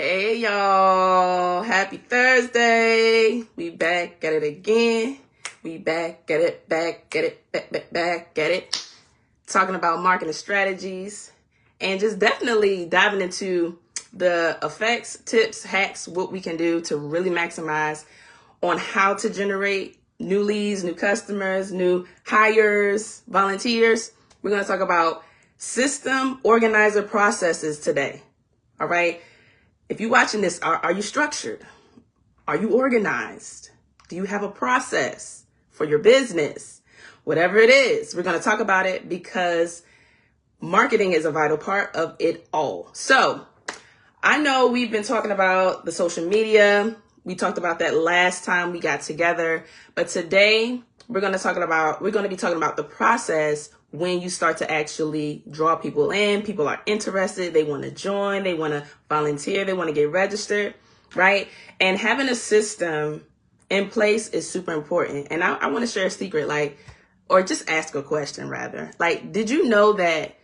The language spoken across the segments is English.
Hey y'all, happy Thursday. We back at it again. We back at it, back at it, back at it. Talking about marketing strategies and just definitely diving into the effects, tips, hacks, what we can do to really maximize on how to generate new leads, new customers, new hires, volunteers. We're going to talk about system organizer processes today. All right. If you're watching this, are you structured? Are you organized? Do you have a process for your business? Whatever it is, we're going to talk about it because marketing is a vital part of it all. So I know we've been talking about the social media. We talked about that last time we got together, but today we're going to be talking about the process when you start to actually draw people in. People are interested, they want to join, they want to volunteer, they want to get registered, right? And having a system in place is super important. And I want to share a secret, or just ask a question rather. Did you know that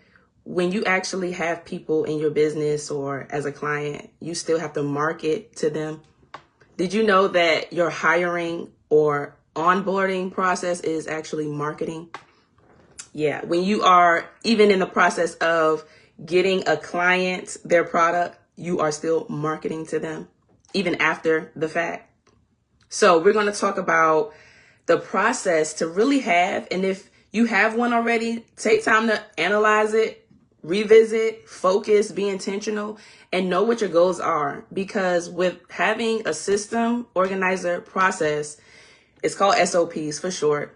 when you actually have people in your business or as a client, you still have to market to them? Did you know that your hiring or onboarding process is actually marketing? Yeah, when you are even in the process of getting a client their product, you are still marketing to them, even after the fact. So we're going to talk about the process to really have, and if you have one already, take time to analyze it, revisit, focus, be intentional, and know what your goals are. Because with having a system organizer process, it's called SOPs for short,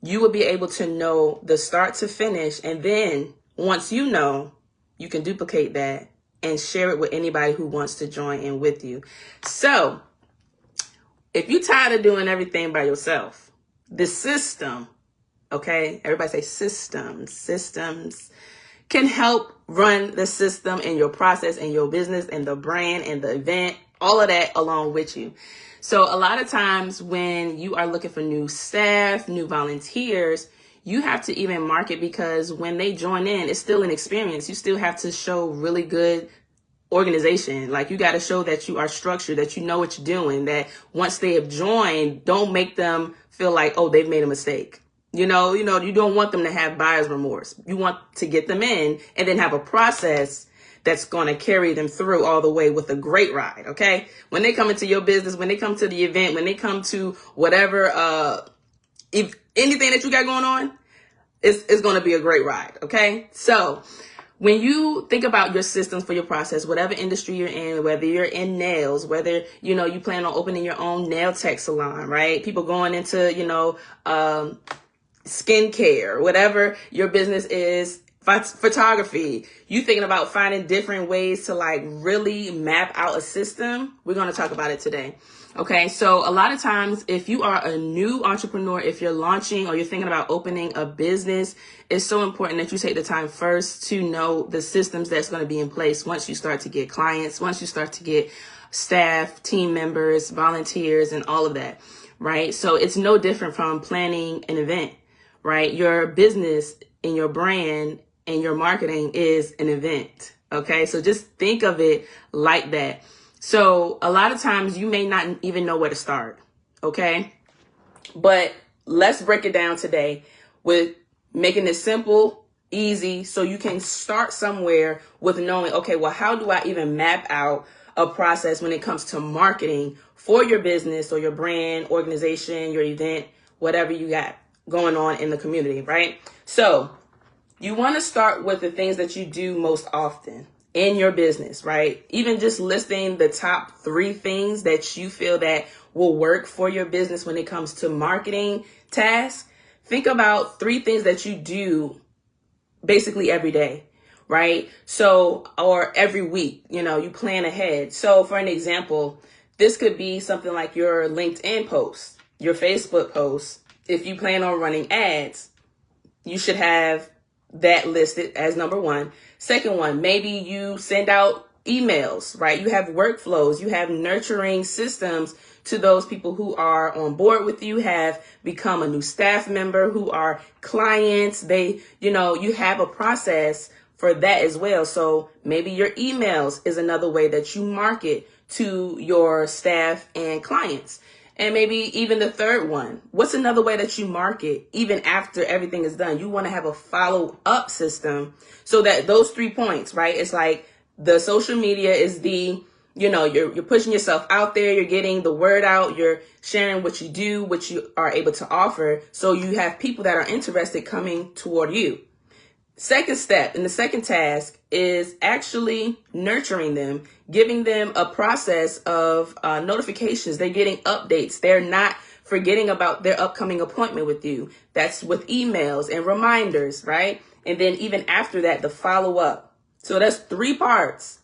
you will be able to know the start to finish. And then once you know, you can duplicate that and share it with anybody who wants to join in with you. So if you're tired of doing everything by yourself, the system, okay, everybody say systems can help run the system and your process and your business and the brand and the event, all of that along with you. So a lot of times when you are looking for new staff, new volunteers, you have to even market, because when they join in, it's still an experience. You still have to show really good organization. You got to show that you are structured, that you know what you're doing, that once they have joined, don't make them feel like, oh, they've made a mistake. You don't want them to have buyer's remorse. You want to get them in and then have a process that's going to carry them through all the way with a great ride. Okay. When they come into your business, when they come to the event, when they come to whatever, if anything that you got going on, it's going to be a great ride. Okay. So when you think about your systems for your process, whatever industry you're in, whether you're in nails, whether, you plan on opening your own nail tech salon, right? People going into, skincare, whatever your business is, photography, you thinking about finding different ways to really map out a system. We're going to talk about it today. Okay. So a lot of times if you are a new entrepreneur, if you're launching or you're thinking about opening a business, it's so important that you take the time first to know the systems that's going to be in place once you start to get clients, once you start to get staff, team members, volunteers, and all of that. Right. So it's no different from planning an event, right? Your business and your brand and your marketing is an event. Okay. So just think of it like that. So a lot of times you may not even know where to start. Okay. But let's break it down today with making it simple, easy, so you can start somewhere with knowing, okay, well, how do I even map out a process when it comes to marketing for your business or your brand, organization, your event, whatever you got going on in the community, right? So you want to start with the things that you do most often in your business, right? Even just listing the top 3 things that you feel that will work for your business when it comes to marketing tasks. Think about 3 things that you do basically every day, right? So, or every week, you plan ahead. So for an example, this could be something like your LinkedIn post, your Facebook post. If you plan on running ads, you should have that listed as number 1. Second one, maybe you send out emails, right? You have workflows, you have nurturing systems to those people who are on board with you, have become a new staff member, who are clients. You have a process for that as well. So maybe your emails is another way that you market to your staff and clients. And maybe even the third one, what's another way that you market even after everything is done? You want to have a follow-up system so that those 3 points, right? It's like the social media is you're pushing yourself out there, you're getting the word out, you're sharing what you do, what you are able to offer. So you have people that are interested coming toward you. Second step and the second task is actually nurturing them, giving them a process of notifications. They're getting updates. They're not forgetting about their upcoming appointment with you. That's with emails and reminders, right? And then even after that, the follow-up. So that's 3 parts.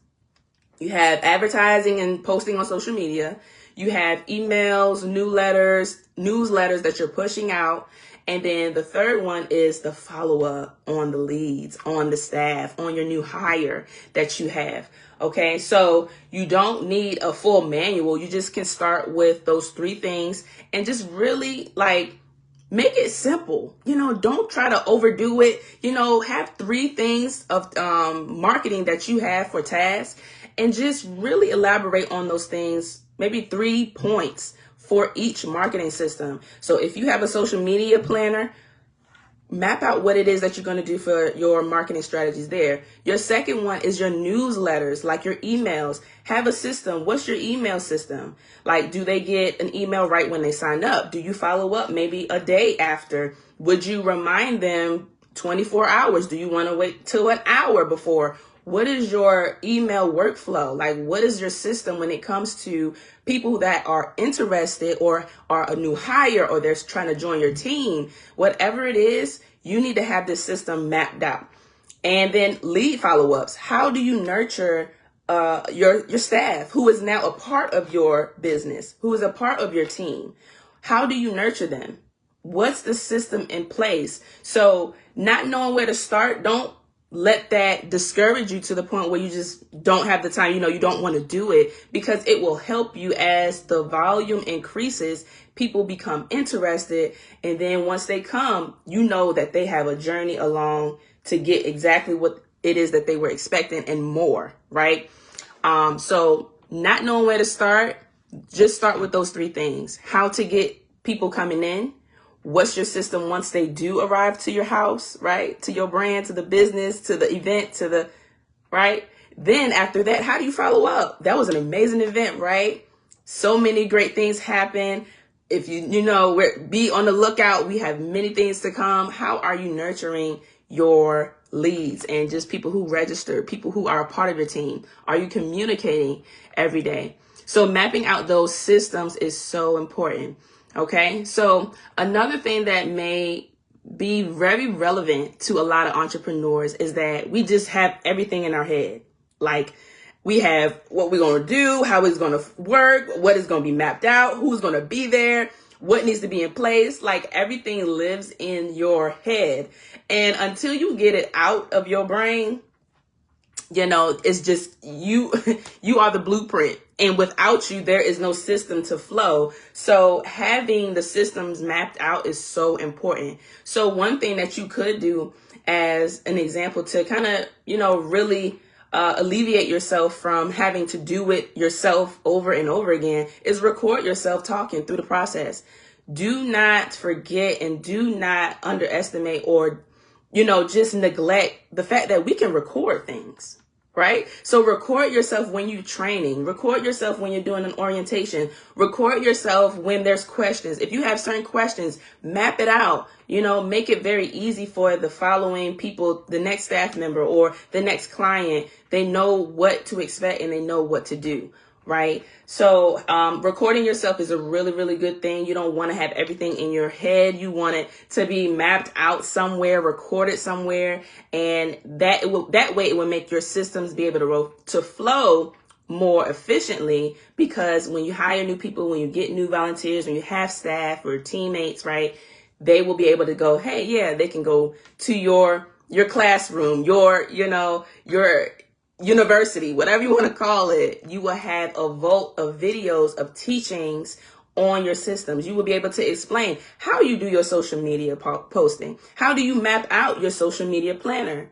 You have advertising and posting on social media. You have emails, newsletters that you're pushing out. And then the third one is the follow-up on the leads, on the staff, on your new hire that you have. Okay, so you don't need a full manual. You just can start with those 3 things and just really make it simple. Don't try to overdo it. Have 3 things of marketing that you have for tasks and just really elaborate on those things, maybe 3 points for each marketing system. So if you have a social media planner, map out what it is that you're going to do for your marketing strategies there. Your second one is your newsletters, like your emails. Have a system. What's your email system? Like, do they get an email right when they sign up? Do you follow up maybe a day after? Would you remind them 24 hours? Do you want to wait till an hour before? What is your email workflow? Like, what is your system when it comes to people that are interested or are a new hire or they're trying to join your team? Whatever it is, you need to have this system mapped out. And then lead follow-ups. How do you nurture your staff who is now a part of your business, who is a part of your team? How do you nurture them? What's the system in place? So not knowing where to start, don't let that discourage you to the point where you just don't have the time, you don't want to do it, because it will help you as the volume increases. People become interested. And then once they come, that they have a journey along to get exactly what it is that they were expecting and more, right? So not knowing where to start, just start with those 3 things. How to get people coming in. What's your system once they do arrive to your house, right? To your brand, to the business, to the event, right? Then after that, how do you follow up? That was an amazing event, right? So many great things happen. If be on the lookout. We have many things to come. How are you nurturing your leads and just people who register, people who are a part of your team? Are you communicating every day? So mapping out those systems is so important. Okay, so another thing that may be very relevant to a lot of entrepreneurs is that we just have everything in our head. Like, we have what we're going to do, how it's going to work, what is going to be mapped out, who's going to be there, what needs to be in place. Like, everything lives in your head. And until you get it out of your brain, it's just you are the blueprint. And without you, there is no system to flow. So having the systems mapped out is so important. So one thing that you could do as an example to kind of, really alleviate yourself from having to do it yourself over and over again is record yourself talking through the process. Do not forget and do not underestimate or just neglect the fact that we can record things, right? So record yourself when you're training, record yourself when you're doing an orientation, record yourself when there's questions. If you have certain questions, map it out, make it very easy for the following people, the next staff member or the next client. They know what to expect and they know what to do. Right. So recording yourself is a really, really good thing. You don't want to have everything in your head. You want it to be mapped out somewhere, recorded somewhere. And that way it will make your systems be able to flow more efficiently, because when you hire new people, when you get new volunteers, when you have staff or teammates, right, they will be able to go, hey, yeah, they can go to your classroom, your university, whatever you want to call it. You will have a vault of videos of teachings on your systems. You will be able to explain how you do your social media posting. How do you map out your social media planner?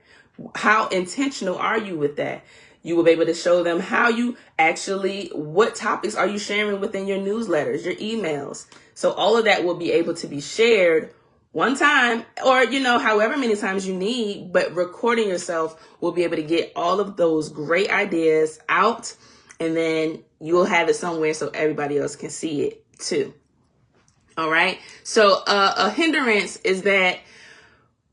How intentional are you with that? You will be able to show them how you actually, what topics are you sharing within your newsletters, your emails. So all of that will be able to be shared one time, or, however many times you need, but recording yourself will be able to get all of those great ideas out, and then you'll have it somewhere so everybody else can see it too. All right. So a hindrance is that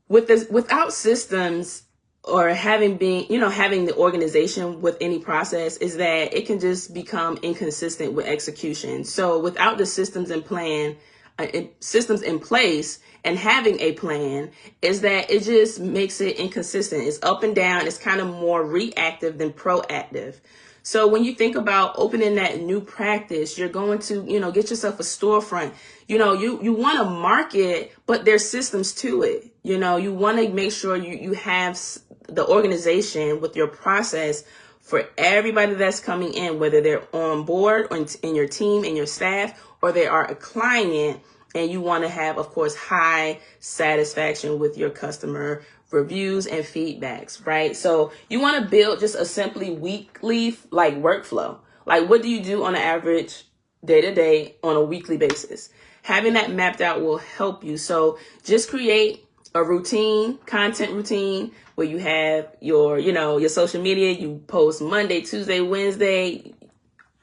without systems, or having the organization with any process, is that it can just become inconsistent with execution. So without the systems in place and having a plan, is that it just makes it inconsistent. It's up and down. It's kind of more reactive than proactive. So when you think about opening that new practice, you're going to, get yourself a storefront. You want to market, but there's systems to it. You want to make sure you have the organization with your process for everybody that's coming in, whether they're on board or in your team and your staff, or they are a client, and you want to have, of course, high satisfaction with your customer reviews and feedbacks, right? So you want to build just a simply weekly workflow. Like, what do you do on an average day to day on a weekly basis? Having that mapped out will help you. So just create a content routine, where you have your social media. You post Monday, Tuesday, Wednesday.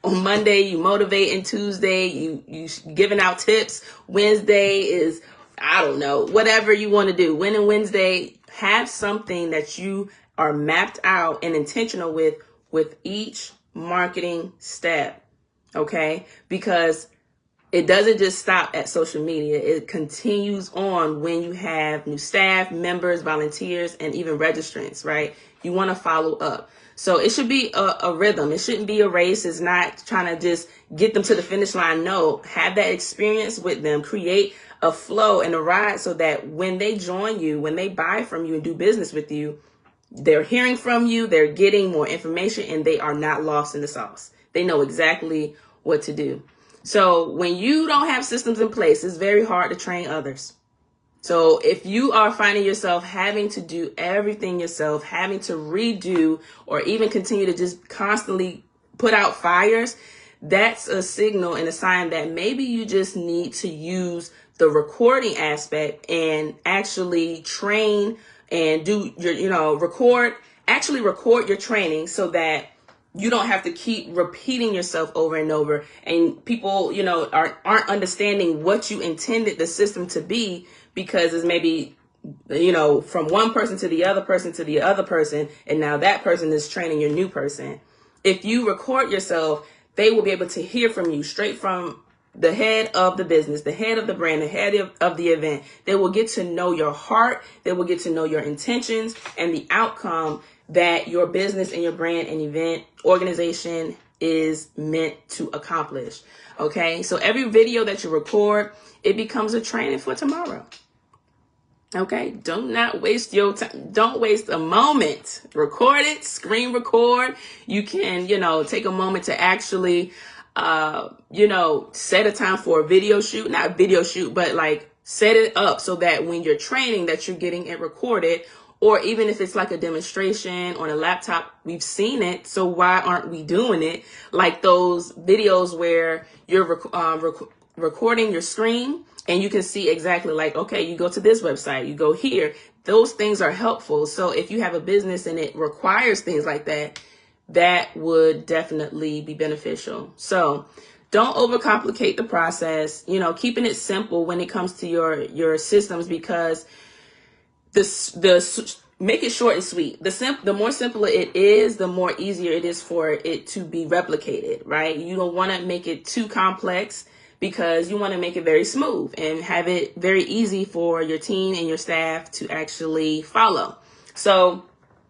On Monday, you motivating. Tuesday, you giving out tips. Wednesday is, I don't know, whatever you want to do. Winning Wednesday, have something that you are mapped out and intentional with each marketing step. Okay? Because it doesn't just stop at social media. It continues on when you have new staff, members, volunteers, and even registrants, right? You want to follow up. So it should be a rhythm. It shouldn't be a race. It's not trying to just get them to the finish line. No, have that experience with them. Create a flow and a ride so that when they join you, when they buy from you and do business with you, they're hearing from you, they're getting more information, and they are not lost in the sauce. They know exactly what to do. So when you don't have systems in place, it's very hard to train others. So if you are finding yourself having to do everything yourself, having to redo, or even continue to just constantly put out fires, that's a signal and a sign that maybe you just need to use the recording aspect and actually train and do your, record your training, so that you don't have to keep repeating yourself over and over, and people, aren't understanding what you intended the system to be, because it's maybe, from one person to the other person to the other person, and now that person is training your new person. If you record yourself, they will be able to hear from you straight from the head of the business, the head of the brand, the head of the event. They will get to know your heart. They will get to know your intentions and the outcome that your business and your brand and event organization is meant to accomplish. Okay, so every video that you record, it becomes a training for tomorrow. Okay, do not waste your time. Don't waste a moment. Record it, screen record. You can, take a moment to actually, set a time for a video shoot, not video shoot, but set it up so that when you're training, that you're getting it recorded. Or even if it's like a demonstration on a laptop, we've seen it. So why aren't we doing it? Like those videos where you're recording your screen and you can see exactly okay, you go to this website, you go here. Those things are helpful. So if you have a business and it requires things like that, that would definitely be beneficial. So don't overcomplicate the process, keeping it simple when it comes to your systems, because make it short and sweet. The more simpler it is, the more easier it is for it to be replicated, right? You don't want to make it too complex, because you want to make it very smooth and have it very easy for your team and your staff to actually follow. So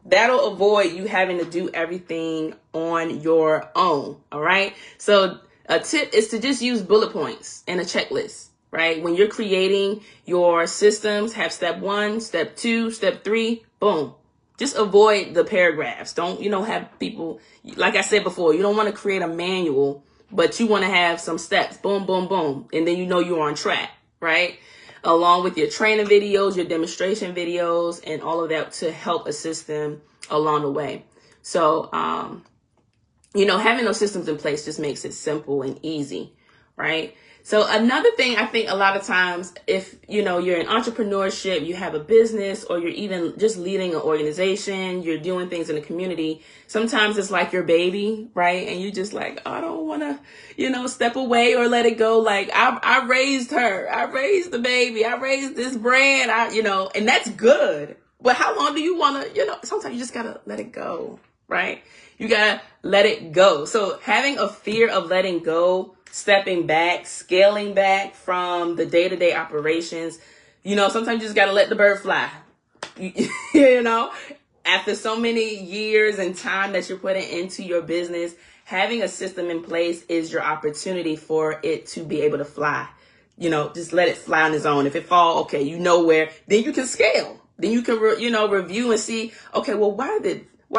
that'll avoid you having to do everything on your own. All right. So a tip is to just use bullet points and a checklist, right? When you're creating your systems, have step 1, step 2, step 3, boom. Just avoid the paragraphs. Don't, have people, like I said before, you don't want to create a manual, but you want to have some steps, boom, boom, boom. And then you're on track, right? along with your training videos, your demonstration videos, and all of that to help assist them along the way. So, having those systems in place just makes it simple and easy, right? So another thing, I think a lot of times, if, you're in entrepreneurship, you have a business, or you're even just leading an organization, you're doing things in the community, sometimes it's like your baby, right? And you just like, I don't want to, step away or let it go. Like I raised her, I raised the baby, I raised this brand, and that's good. But how long do you want to, sometimes you just got to let it go, right? You got to let it go. So having a fear of letting go, stepping back, scaling back from the day-to-day operations, sometimes you just got to let the bird fly. After so many years and time that you're putting into your business, having a system in place is your opportunity for it to be able to fly. Just let it fly on its own. If it fall, okay, where, then you can scale. Then you can, review and see, okay, well, why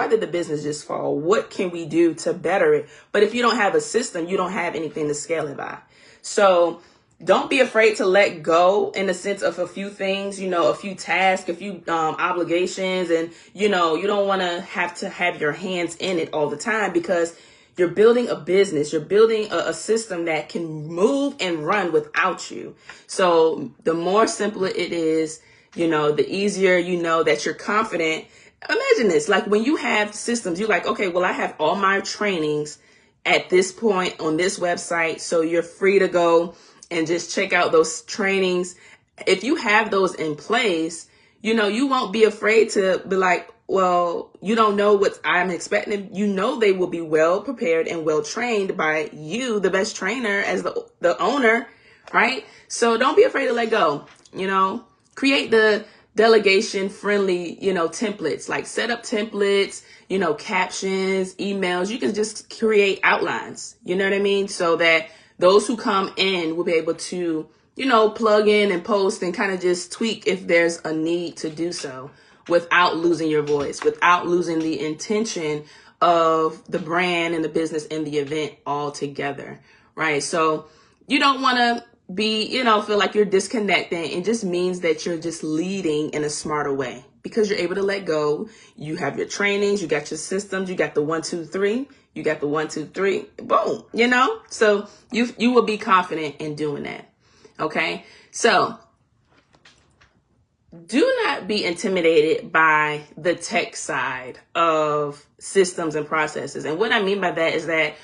did the business just fall? What can we do to better it? But if you don't have a system, you don't have anything to scale it by. So don't be afraid to let go in the sense of a few things, a few tasks, a few obligations. And, you don't want to have your hands in it all the time, because you're building a business. You're building a system that can move and run without you. So the more simpler it is, the easier that you're confident. Imagine this, like when you have systems, you're like, okay, well, I have all my trainings at this point on this website. So you're free to go and just check out those trainings. If you have those in place, you won't be afraid to be like, well, you don't know what I'm expecting. They will be well prepared and well trained by you, the best trainer, as the owner, right? So don't be afraid to let go, create the delegation friendly, templates, like set up templates, captions, emails. You can just create outlines, you know what I mean? So that those who come in will be able to, plug in and post and kind of just tweak if there's a need to do so, without losing your voice, without losing the intention of the brand and the business and the event altogether, right? So you don't want to be, feel like you're disconnecting. It just means that you're just leading in a smarter way, because you're able to let go. You have your trainings, you got your systems, you got the 1, 2, 3, you got the 1, 2, 3, boom, so you will be confident in doing that. Okay. So do not be intimidated by the tech side of systems and processes. And what I mean by that is that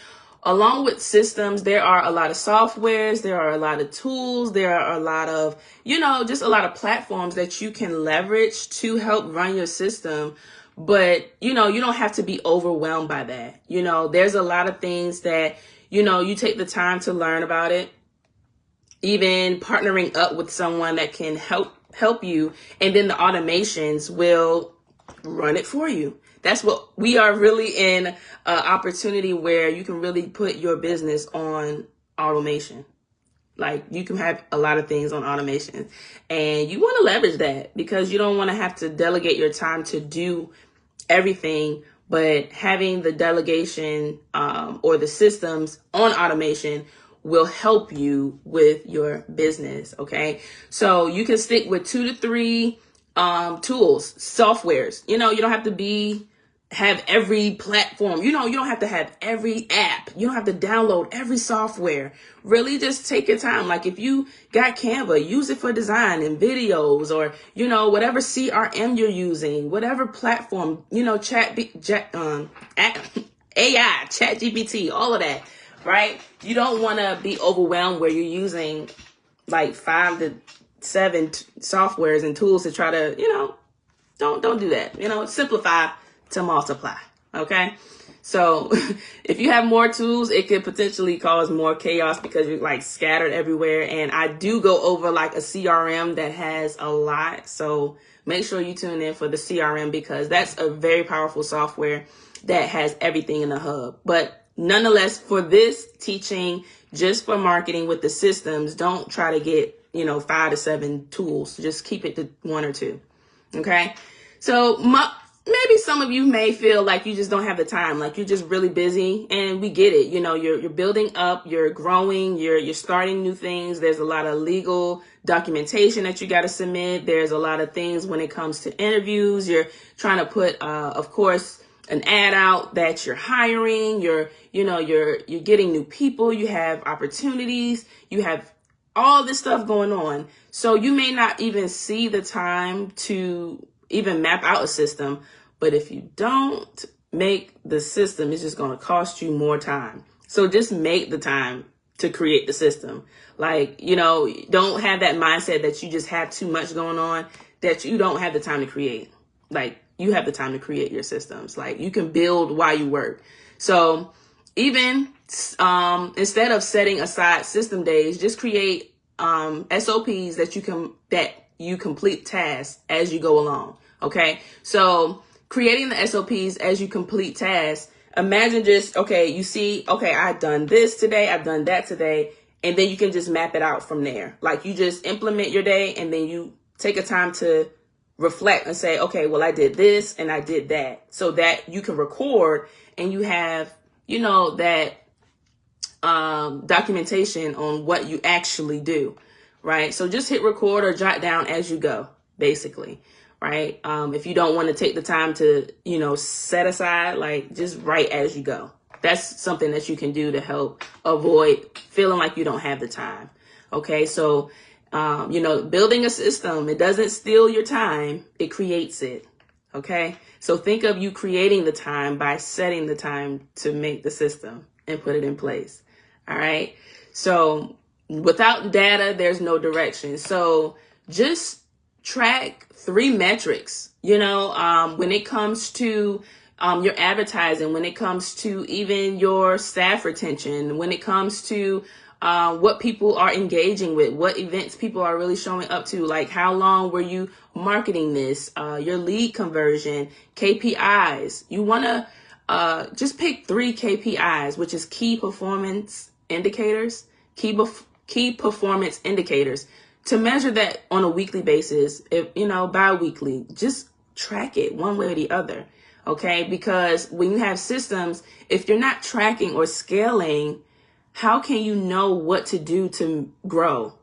along with systems, there are a lot of softwares, there are a lot of tools, there are a lot of, just a lot of platforms that you can leverage to help run your system. But, you don't have to be overwhelmed by that. There's a lot of things that, you take the time to learn about it, even partnering up with someone that can help you. And then the automations will run it for you. That's what we are really in an opportunity where you can really put your business on automation. Like you can have a lot of things on automation, and you want to leverage that, because you don't want to have to delegate your time to do everything. But having the delegation or the systems on automation will help you with your business. Okay. So you can stick with 2 to 3 tools, softwares. You don't have to have every platform. You don't have to have every app. You don't have to download every software. Really just take your time. Like if you got Canva, use it for design and videos, or, whatever CRM you're using, whatever platform, AI, ChatGPT, all of that, right? You don't want to be overwhelmed where you're using like 5 to 7 softwares and tools to try to, don't do that. Simplify to multiply. Okay. So if you have more tools, it could potentially cause more chaos because you're like scattered everywhere. And I do go over like a CRM that has a lot. So make sure you tune in for the CRM, because that's a very powerful software that has everything in the hub. But nonetheless, for this teaching, just for marketing with the systems, don't try to get, 5 to 7 tools. Just keep it to 1 or 2. Okay. So maybe some of you may feel like you just don't have the time, like you're just really busy, and we get it. You know, you're building up, you're growing, you're starting new things. There's a lot of legal documentation that you got to submit. There's a lot of things when it comes to interviews. You're trying to put, of course, an ad out that you're hiring. You're getting new people. You have opportunities. You have all this stuff going on. So you may not even see the time to even map out a system. But if you don't make the system, it's just going to cost you more time. So just make the time to create the system. Like, don't have that mindset that you just have too much going on, that you don't have the time to create. Like, you have the time to create your systems. Like, you can build while you work. So even instead of setting aside system days, just create SOPs that you complete tasks as you go along. Okay, so creating the SOPs as you complete tasks. Imagine just, you see, I've done this today, I've done that today, and then you can just map it out from there. Like, you just implement your day, and then you take a time to reflect and say, okay, well, I did this and I did that, so that you can record and you have, that documentation on what you actually do, right? So just hit record or jot down as you go, basically. Right. If you don't want to take the time to, set aside, like, just write as you go. That's something that you can do to help avoid feeling like you don't have the time. OK, so, building a system, it doesn't steal your time. It creates it. OK, so think of you creating the time by setting the time to make the system and put it in place. All right. So without data, there's no direction. So just track 3 metrics, when it comes to your advertising, when it comes to even your staff retention, when it comes to what people are engaging with, what events people are really showing up to, like how long were you marketing this, your lead conversion, KPIs. You want to just pick 3 KPIs, which is key performance indicators, key performance indicators. To measure that on a weekly basis, bi-weekly, just track it one way or the other, okay? Because when you have systems, if you're not tracking or scaling, how can you know what to do to grow?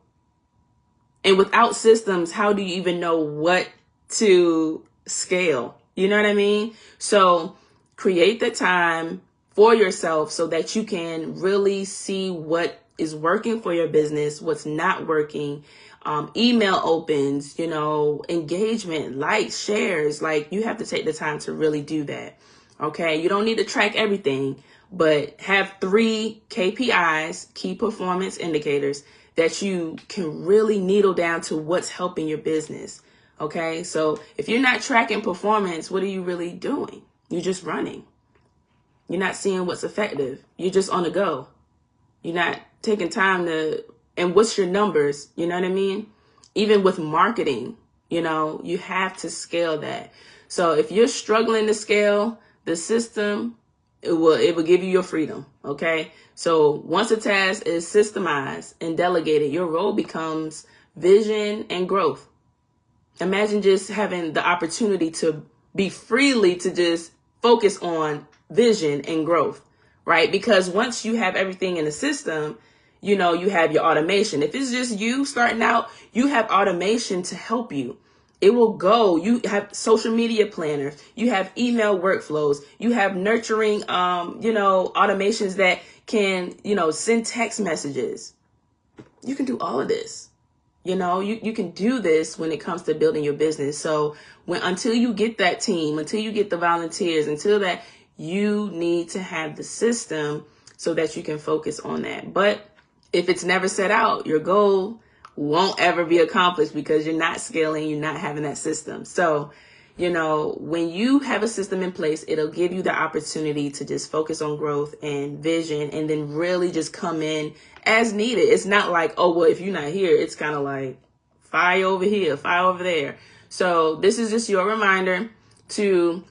And without systems, how do you even know what to scale? You know what I mean? So create the time for yourself so that you can really see what is working for your business, what's not working. Email opens, engagement, likes, shares. Like, you have to take the time to really do that. Okay. You don't need to track everything, but have 3 KPIs, key performance indicators, that you can really needle down to what's helping your business. Okay. So if you're not tracking performance, what are you really doing? You're just running. You're not seeing what's effective. You're just on the go. You're not taking time to, and what's your numbers? You know what I mean? Even with marketing, you have to scale that. So if you're struggling to scale the system, it will give you your freedom. Okay. So once a task is systemized and delegated, your role becomes vision and growth. Imagine just having the opportunity to be freely to just focus on vision and growth, right? Because once you have everything in the system, you have your automation. If it's just you starting out, you have automation to help you. It will go. You have social media planners. You have email workflows. You have nurturing, automations that can, send text messages. You can do all of this. You can do this when it comes to building your business. So until you get that team, until you get the volunteers, until that, you need to have the system so that you can focus on that. But if it's never set out, your goal won't ever be accomplished because you're not scaling, you're not having that system. So, when you have a system in place, it'll give you the opportunity to just focus on growth and vision, and then really just come in as needed. It's not like, oh, well, if you're not here, it's kind of like fire over here, fire over there. So this is just your reminder to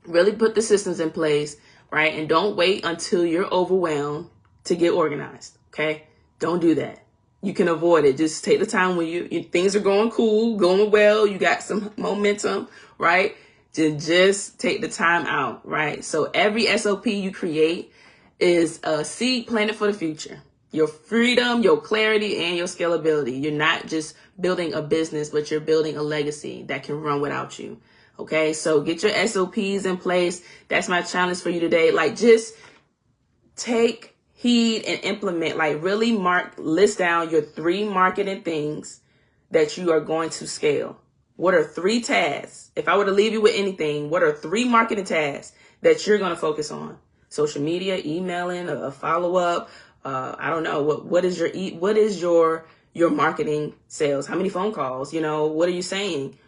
really put the systems in place, right? And don't wait until you're overwhelmed to get organized. Okay. Don't do that. You can avoid it. Just take the time when things are going cool, going well. You got some momentum, right? to just take the time out, right? So every SOP you create is a seed planted for the future. Your freedom, your clarity, and your scalability. You're not just building a business, but you're building a legacy that can run without you. Okay, so get your SOPs in place. That's my challenge for you today. Like, just take heed and implement, like really list down your 3 marketing things that you are going to scale. What are 3 tasks? If I were to leave you with anything, what are 3 marketing tasks that you're going to focus on? Social media, emailing, a follow-up. I don't know. What is your marketing sales? How many phone calls? What are you saying?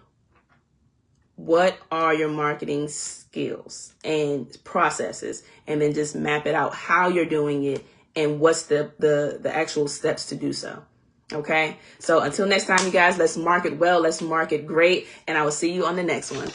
What are your marketing skills and processes? And then just map it out, how you're doing it and what's the actual steps to do so. Okay. So until next time, you guys, let's market well. Let's market great. And I will see you on the next one.